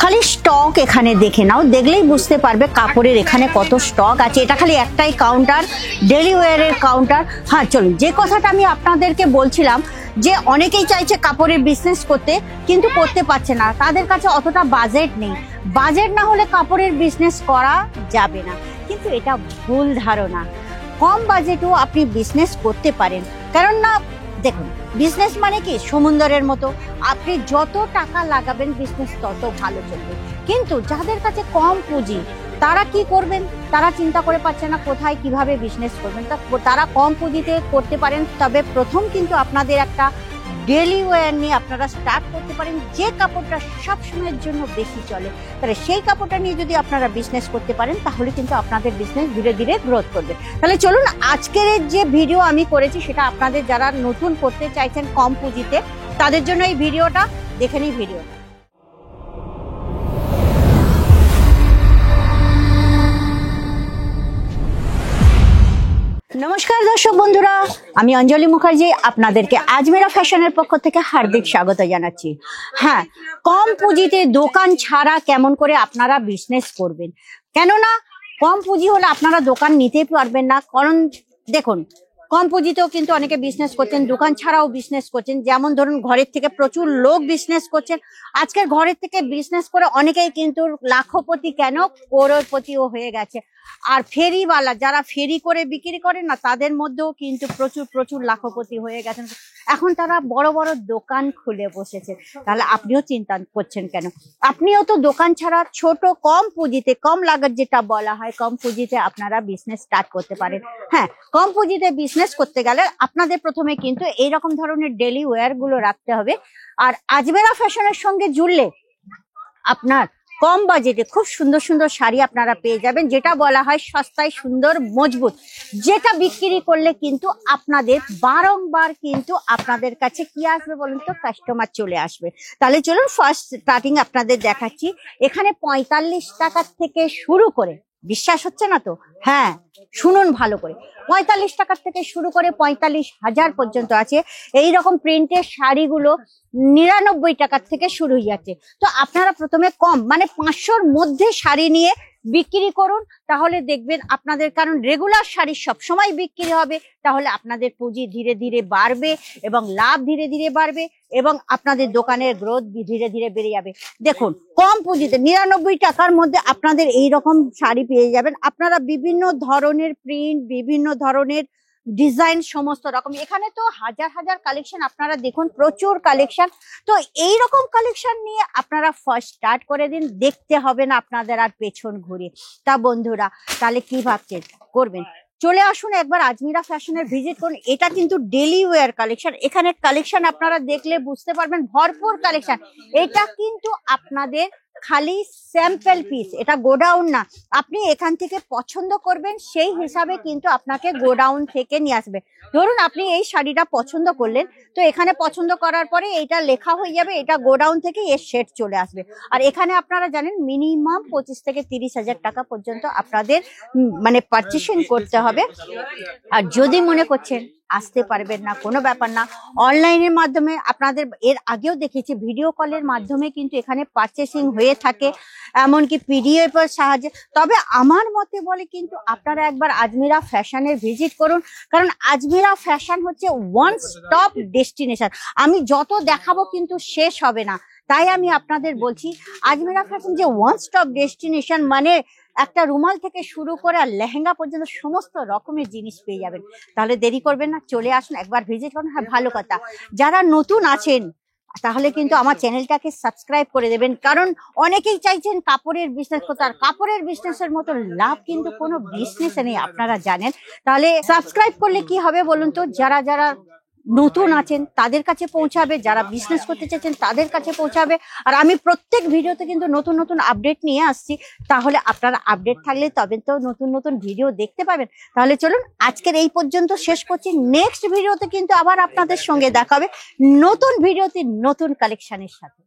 খালি স্টক এখানে দেখে নাও, দেখলেই বুঝতে পারবে কাপড়ের এখানে কত স্টক আছে। এটা খালি একটাই কাউন্টার, ডেলি ওয়্যারের কাউন্টার। হ্যাঁ চলুন, যে কথাটা আমি আপনাদেরকে বলছিলাম যে অনেকেই চাইছে কাপড়ের বিজনেস করতে কিন্তু করতে পারছে না, তাদের কাছে অতটা বাজেট নেই। বাজেট না হলে কাপড়ের বিজনেস করা যাবে না, কিন্তু এটা ভুল ধারণা। কম বাজেটেও আপনি বিজনেস করতে পারেন, কারণ না দেখুন বিজনেস মানে কি সমুদ্রের মতো, আপনি যত টাকা লাগাবেন বিজনেস তত ভালো চলবে। কিন্তু যাদের কাছে কম পুঁজি তারা কি করবেন, তারা চিন্তা করে পাচ্ছে না কোথায় কিভাবে বিজনেস করবেন। তারা কম পুঁজিতে করতে পারেন, তবে প্রথম কিন্তু আপনাদের একটা ডেলি ওয়্যার নিয়ে আপনারা স্টার্ট করতে পারেন, যে কাপড়টা সব সময়ের জন্য বেশি চলে। তাহলে সেই কাপড়টা নিয়ে যদি আপনারা বিজনেস করতে পারেন তাহলে কিন্তু আপনাদের বিজনেস ধীরে ধীরে গ্রোথ করবে। তাহলে চলুন, আজকের যে ভিডিও আমি করেছি সেটা আপনাদের যারা নতুন করতে চাইছেন কম পুঁজিতে, তাদের জন্য এই ভিডিওটা দেখে নিই। ভিডিও নমস্কার দর্শক বন্ধুরা, আমি অঞ্জলি মুখার্জি আপনাদেরকে আজমেরা ফ্যাশনের পক্ষ থেকে হার্দিক স্বাগত জানাচ্ছি। হ্যাঁ, কম পুঁজিতে দোকান ছাড়া কেমন করে আপনারা বিজনেস করবেন, কেননা কম পুঁজি হলে আপনারা দোকান নিতে পারবেন না। কারণ দেখুন, কম পুঁজিতেও কিন্তু অনেকে বিজনেস করছেন, দোকান ছাড়াও বিজনেস করছেন। যেমন ধরুন, ঘরের থেকে প্রচুর লোক বিজনেস করছেন। আজকের ঘরের থেকে বিজনেস করে অনেকেই কিন্তু লাখপতি কেন করোড়পতিও হয়ে গেছে। আর ফেরিওয়ালা যারা ফেরি করে বিক্রি করেন না, তাদের মধ্যেও কিন্তু প্রচুর প্রচুর লাখপতি হয়ে গেছেন। এখন তারা বড় বড় দোকান খুলে বসেছে। তাহলে আপনিও চিন্তা করছেন কেন? আপনিও তো দোকান ছাড়া ছোট কম পুঁজিতে, কম লাগত যেটা বলা হয়, কম পুঁজিতে আপনারা বিজনেস স্টার্ট করতে পারেন। হ্যাঁ, কম পুঁজিতে বিজনেস করতে গেলে আপনাদের প্রথমে কিন্তু এইরকম ধরনের ডেলি ওয়্যার গুলো রাখতে হবে। আর আজমেরা ফ্যাশনের সঙ্গে জুড়লে আপনার কম বাজেটে খুব সুন্দর সুন্দর শাড়ি আপনারা পেয়ে যাবেন, যেটা বলা হয় সস্তায় সুন্দর মজবুত, যেটা বিক্রি করলে কিন্তু আপনাদের বারংবার কিন্তু আপনাদের কাছে কি আসবে বলুন তো, কাস্টমার চলে আসবে। তাহলে চলুন ফার্স্ট স্টার্টিং আপনাদের দেখাচ্ছি। এখানে 45 টাকা থেকে শুরু করে, বিশ্বাস হচ্ছে না তো? হ্যাঁ শুনুন ভালো করে, 45 টাকার থেকে শুরু করে 45,000 পর্যন্ত আছে। এইরকম প্রিন্টের শাড়িগুলো 99 টাকার থেকে শুরু হয়ে যাচ্ছে। তো আপনারা প্রথমে কম মানে 500-র মধ্যে শাড়ি নিয়ে বিক্রি করুন, তাহলে দেখবেন আপনাদের, কারণ রেগুলার শাড়ি সবসময় বিক্রি হবে, তাহলে আপনাদের পুঁজি ধীরে ধীরে বাড়বে এবং লাভ ধীরে ধীরে বাড়বে এবং আপনাদের দোকানের গ্রোথ ধীরে ধীরে বেড়ে যাবে। দেখুন, কম পুঁজিতে 99 টাকার মধ্যে আপনাদের এই রকম শাড়ি পেয়ে যাবেন। আপনারা বিভিন্ন ধরনের প্রিন্ট, বিভিন্ন ধরনের ডিজাইন, সমস্ত রকম, এখানে তো হাজার হাজার কালেকশন আপনারা দেখুন, প্রচুর কালেকশন। তো এই রকম কালেকশন নিয়ে আপনারা ফার্স্ট স্টার্ট করে দিন, দেখতে হবে না আপনাদের আর পেছন ঘুরে। তা বন্ধুরা, তাহলে কি ভাবছেন করবেন? চলে আসুন একবার আজমেরা ফ্যাশনের ভিজিট করুন। এটা কিন্তু ডেলি ওয়্যার কালেকশন, এখানে কালেকশন আপনারা দেখলে বুঝতে পারবেন, ভরপুর কালেকশন। এটা কিন্তু আপনাদের খালি স্যাম্পল পিস, এটা গোডাউন না। আপনি এখান থেকে পছন্দ করবেন, সেই হিসাবে কিন্তু আপনাকে গোডাউন থেকে নিয়ে আসবে। ধরুন আপনি এই শাড়িটা পছন্দ করলেন, তো এখানে পছন্দ করার পরে এটা লেখা হয়ে যাবে, এটা গোডাউন থেকে এর সেট চলে আসবে। আর এখানে আপনারা জানেন মিনিমাম 25 থেকে 30,000 টাকা পর্যন্ত আপনাদের মানে পারচেসিং করতে হবে। আর যদি মনে করছেন আসতে পারবেন না, কোনো ব্যাপার না, অনলাইনের মাধ্যমে আপনাদের এর আগেও দেখেছি ভিডিও কলের মাধ্যমে কিন্তু এখানে পারচেসিং হয়ে থাকে, এমনকি পিডিএফ এর সাহায্যে। তবে আমার মতে বলে কিন্তু আপনারা একবার আজমেরা ফ্যাশনের ভিজিট করুন, কারণ আজমেরা ফ্যাশন হচ্ছে ওয়ান স্টপ ডেস্টিনেশন। আমি যত দেখাবো কিন্তু শেষ হবে না, তাই আমি আপনাদের বলছি আজমেরা ফ্যাশন যে ওয়ান স্টপ ডেস্টিনেশন, মানে একটা রুমাল থেকে শুরু করে আর লেহেঙ্গা পর্যন্ত সমস্ত রকমের জিনিস পেয়ে যাবেন। তাহলে দেরি করবেন না, চলে আসুন একবার ভিজিট করুন। হ্যাঁ ভালো কথা, যারা নতুন আছেন তাহলে কিন্তু আমার চ্যানেলটাকে সাবস্ক্রাইব করে দেবেন, কারণ অনেকেই চাইছেন কাপড়ের বিজনেস করতে, আর কাপড়ের বিজনেসের মতো লাভ কিন্তু কোনো বিজনেসে নেই, আপনারা জানেন। তাহলে সাবস্ক্রাইব করলে কি হবে বলুন তো, যারা যারা নতুন আছেন তাদের কাছে পৌঁছাবে, যারা বিজনেস করতে চাইছেন তাদের কাছে পৌঁছাবে। আর আমি প্রত্যেক ভিডিওতে কিন্তু নতুন নতুন আপডেট নিয়ে আসছি, তাহলে আপনারা আপডেট থাকলে তবে তো নতুন নতুন ভিডিও দেখতে পাবেন। তাহলে চলুন আজকের এই পর্যন্ত শেষ করছি, নেক্সট ভিডিওতে কিন্তু আবার আপনাদের সঙ্গে দেখা হবে নতুন ভিডিওতে নতুন কালেকশনের সাথে।